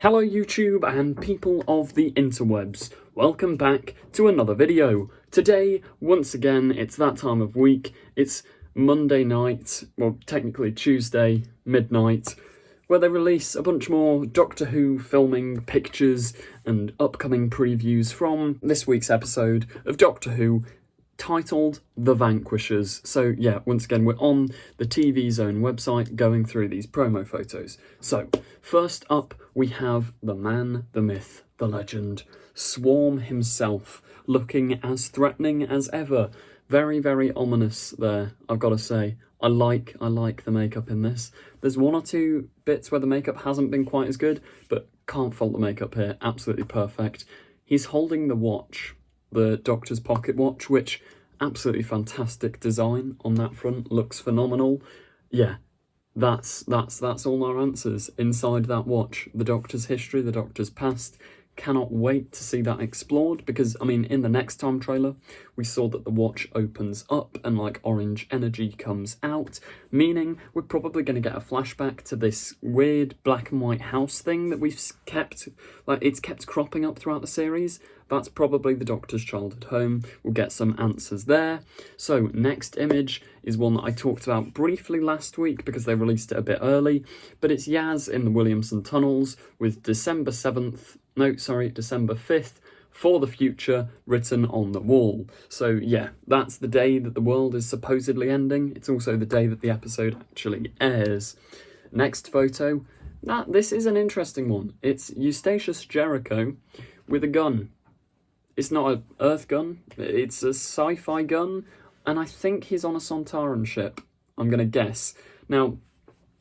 Hello YouTube and people of the interwebs, welcome back to another video. Today, once again, it's that time of week, it's Monday night, well technically Tuesday, midnight, where they release a bunch more Doctor Who filming pictures and upcoming previews from this week's episode of Doctor Who, titled The Vanquishers. So yeah, once again, we're on the TV Zone website going through these promo photos. So, first up, we have the man, the myth, the legend, Swarm himself, looking as threatening as ever. Very, very ominous there, I've got to say. I like the makeup in this. There's one or two bits where the makeup hasn't been quite as good, but can't fault the makeup here, absolutely perfect. He's holding the watch, the Doctor's pocket watch, which absolutely fantastic design on that front, looks phenomenal. Yeah, that's all our answers inside that watch. The Doctor's history, the Doctor's past. Cannot wait to see that explored because, I mean, in the next time trailer, we saw that the watch opens up and like orange energy comes out, meaning we're probably going to get a flashback to this weird black and white house thing that we've kept, like it's kept cropping up throughout the series. That's probably the Doctor's childhood home. We'll get some answers there. So next image is one that I talked about briefly last week because they released it a bit early, but it's Yaz in the Williamson tunnels with December 5th for the future written on the wall. So yeah, that's the day that the world is supposedly ending. It's also the day that the episode actually airs. Next photo, this is an interesting one. It's Eustachius Jericho with a gun. It's not an Earth gun, it's a sci-fi gun, and I think he's on a Sontaran ship, I'm going to guess. Now,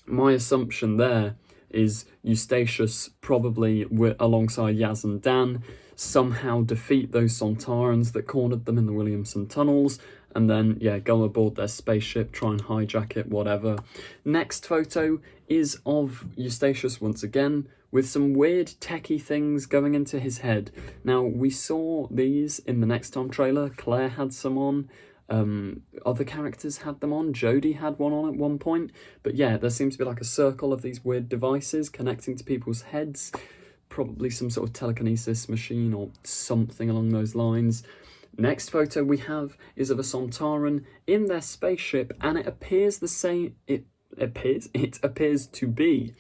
my assumption there is Eustachius probably, alongside Yaz and Dan, somehow defeat those Sontarans that cornered them in the Williamson tunnels, and then, yeah, go aboard their spaceship, try and hijack it, whatever. Next photo is of Eustachius once again, with some weird techie things going into his head. Now, we saw these in the Next Time trailer. Claire had some on. Other characters had them on. Jodie had one on at one point. But yeah, there seems to be like a circle of these weird devices connecting to people's heads. Probably some sort of telekinesis machine or something along those lines. Next photo we have is of a Sontaran in their spaceship, and it appears the same. It appears to be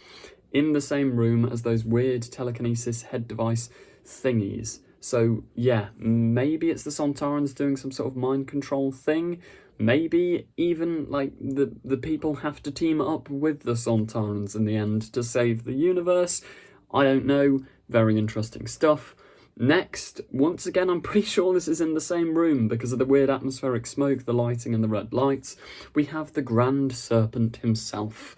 in the same room as those weird telekinesis head device thingies. So yeah, maybe it's the Sontarans doing some sort of mind control thing. Maybe even like the people have to team up with the Sontarans in the end to save the universe. I don't know. Very interesting stuff. Next, once again, I'm pretty sure this is in the same room because of the weird atmospheric smoke, the lighting and the red lights. We have the Grand Serpent himself,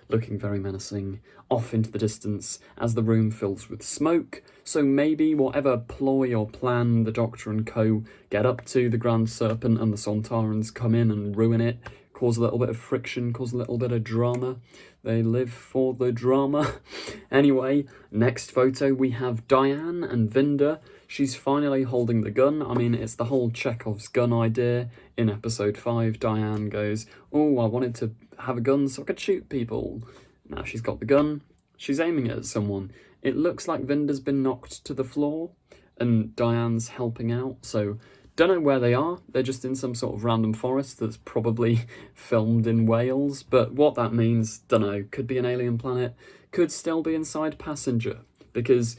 looking very menacing, off into the distance as the room fills with smoke. So maybe whatever ploy or plan the Doctor and co get up to, the Grand Serpent and the Sontarans come in and ruin it, cause a little bit of friction, cause a little bit of drama. They live for the drama. Anyway, next photo we have Diane and Vinda. She's finally holding the gun. I mean, it's the whole Chekhov's gun idea. In episode 5, Diane goes, "Oh, I wanted to have a gun so I could shoot people." Now she's got the gun. She's aiming it at someone. It looks like Vinda's been knocked to the floor and Diane's helping out. So, don't know where they are. They're just in some sort of random forest that's probably filmed in Wales. But what that means, don't know. Could be an alien planet. Could still be inside Passenger. Because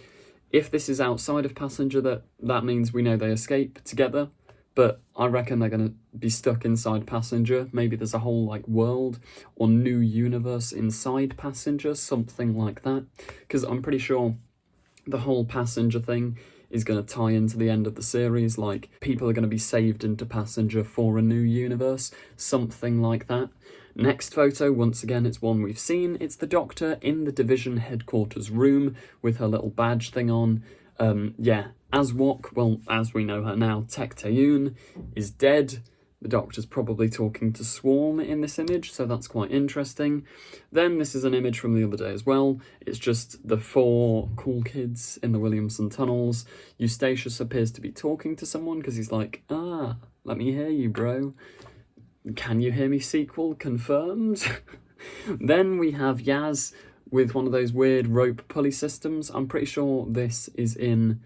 if this is outside of Passenger, that means we know they escape together. But I reckon they're going to be stuck inside Passenger. Maybe there's a whole like world or new universe inside Passenger, something like that. Because I'm pretty sure the whole Passenger thing is going to tie into the end of the series. Like, people are going to be saved into Passenger for a new universe, something like that. Next photo, once again, it's one we've seen. It's the Doctor in the Division headquarters room with her little badge thing on. Yeah, Aswok, well, as we know her now, Tecteun, is dead. The Doctor's probably talking to Swarm in this image, so that's quite interesting. Then this is an image from the other day as well. It's just the 4 cool kids in the Williamson tunnels. Eustachius appears to be talking to someone because he's like, "Ah, let me hear you, bro. Can you hear me?" Sequel confirmed. Then we have Yaz with one of those weird rope pulley systems. I'm pretty sure this is in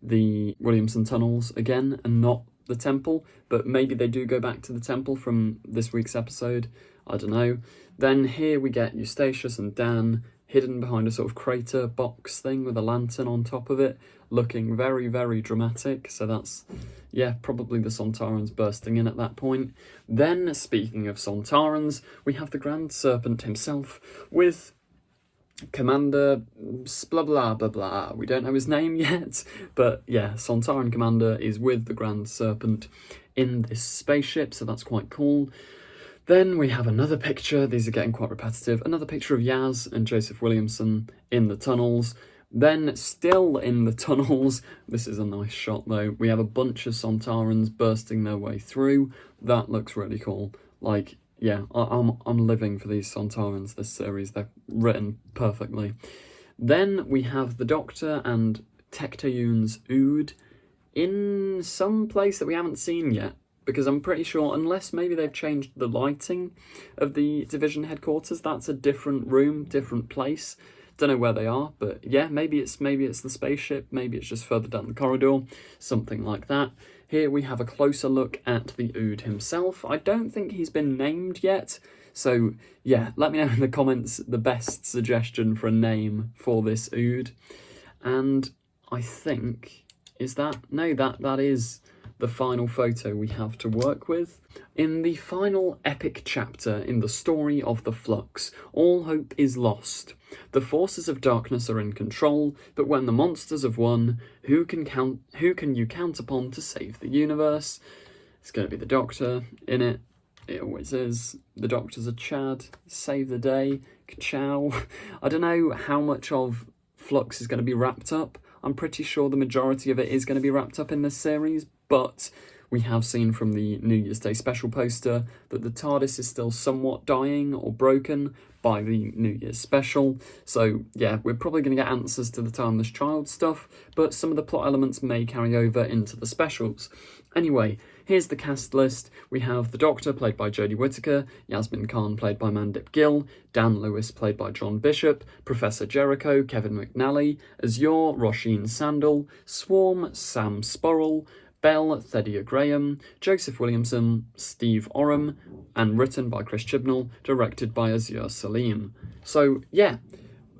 the Williamson tunnels again and not the temple, but maybe they do go back to the temple from this week's episode. I don't know. Then here we get Eustachius and Dan hidden behind a sort of crater box thing with a lantern on top of it, looking very, very dramatic. So that's, yeah, probably the Sontarans bursting in at that point. Then, speaking of Sontarans, we have the Grand Serpent himself with Commander blah blah blah blah. We don't know his name yet, but yeah, Sontaran Commander is with the Grand Serpent in this spaceship, so that's quite cool. Then we have another picture, these are getting quite repetitive, another picture of Yaz and Joseph Williamson in the tunnels. Then, still in the tunnels, this is a nice shot though, we have a bunch of Sontarans bursting their way through. That looks really cool. Like, yeah, I'm living for these Sontarans this series, they're written perfectly. Then we have the Doctor and Tectayun's Ood in some place that we haven't seen yet, because I'm pretty sure, unless maybe they've changed the lighting of the division headquarters, that's a different room, different place. Don't know where they are, but yeah, maybe it's the spaceship, maybe it's just further down the corridor, something like that. Here we have a closer look at the Ood himself. I don't think he's been named yet, so yeah, let me know in the comments the best suggestion for a name for this Ood. And I think, that is the final photo we have to work with. In the final epic chapter in the story of the Flux, all hope is lost. The forces of darkness are in control, but when the monsters have won, who can you count upon to save the universe? It's going to be the Doctor in it. It always is. The Doctor's a Chad. Save the day. Ka-chow. I don't know how much of Flux is going to be wrapped up. I'm pretty sure the majority of it is going to be wrapped up in this series, but we have seen from the New Year's Day special poster that the TARDIS is still somewhat dying or broken by the New Year's special. So yeah, we're probably going to get answers to the Timeless Child stuff, but some of the plot elements may carry over into the specials. Anyway, here's the cast list. We have the Doctor, played by Jodie Whittaker, Yasmin Khan, played by Mandip Gill, Dan Lewis, played by John Bishop, Professor Jericho, Kevin McNally, Azure, Roisin Sandel, Swarm, Sam Sporrell, Bell, Thedia Graham, Joseph Williamson, Steve Oram, and written by Chris Chibnall, directed by Azure Salim. So yeah,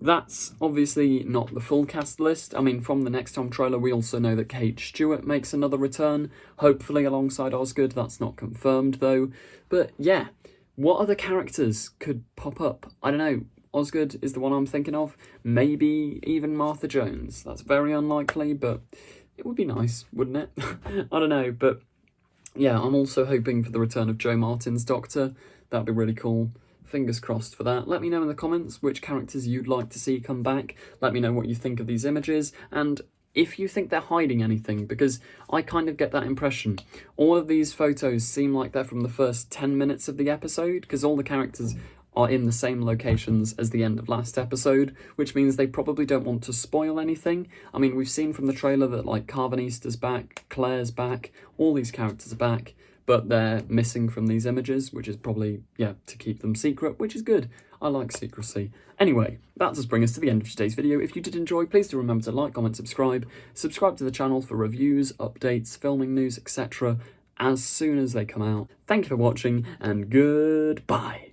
that's obviously not the full cast list. I mean, from the Next Time trailer, we also know that Kate Stewart makes another return, hopefully alongside Osgood. That's not confirmed, though. But yeah, what other characters could pop up? I don't know. Osgood is the one I'm thinking of. Maybe even Martha Jones. That's very unlikely, but it would be nice, wouldn't it? I don't know, but yeah, I'm also hoping for the return of Joe Martin's Doctor. That'd be really cool. Fingers crossed for that. Let me know in the comments which characters you'd like to see come back. Let me know what you think of these images, and if you think they're hiding anything, because I kind of get that impression. All of these photos seem like they're from the first 10 minutes of the episode, because all the characters are in the same locations as the end of last episode, which means they probably don't want to spoil anything. I mean, we've seen from the trailer that, like, Carvanista's back, Claire's back, all these characters are back, but they're missing from these images, which is probably, yeah, to keep them secret, which is good. I like secrecy. Anyway, that does bring us to the end of today's video. If you did enjoy, please do remember to like, comment, subscribe. Subscribe to the channel for reviews, updates, filming news, etc. as soon as they come out. Thank you for watching, and goodbye.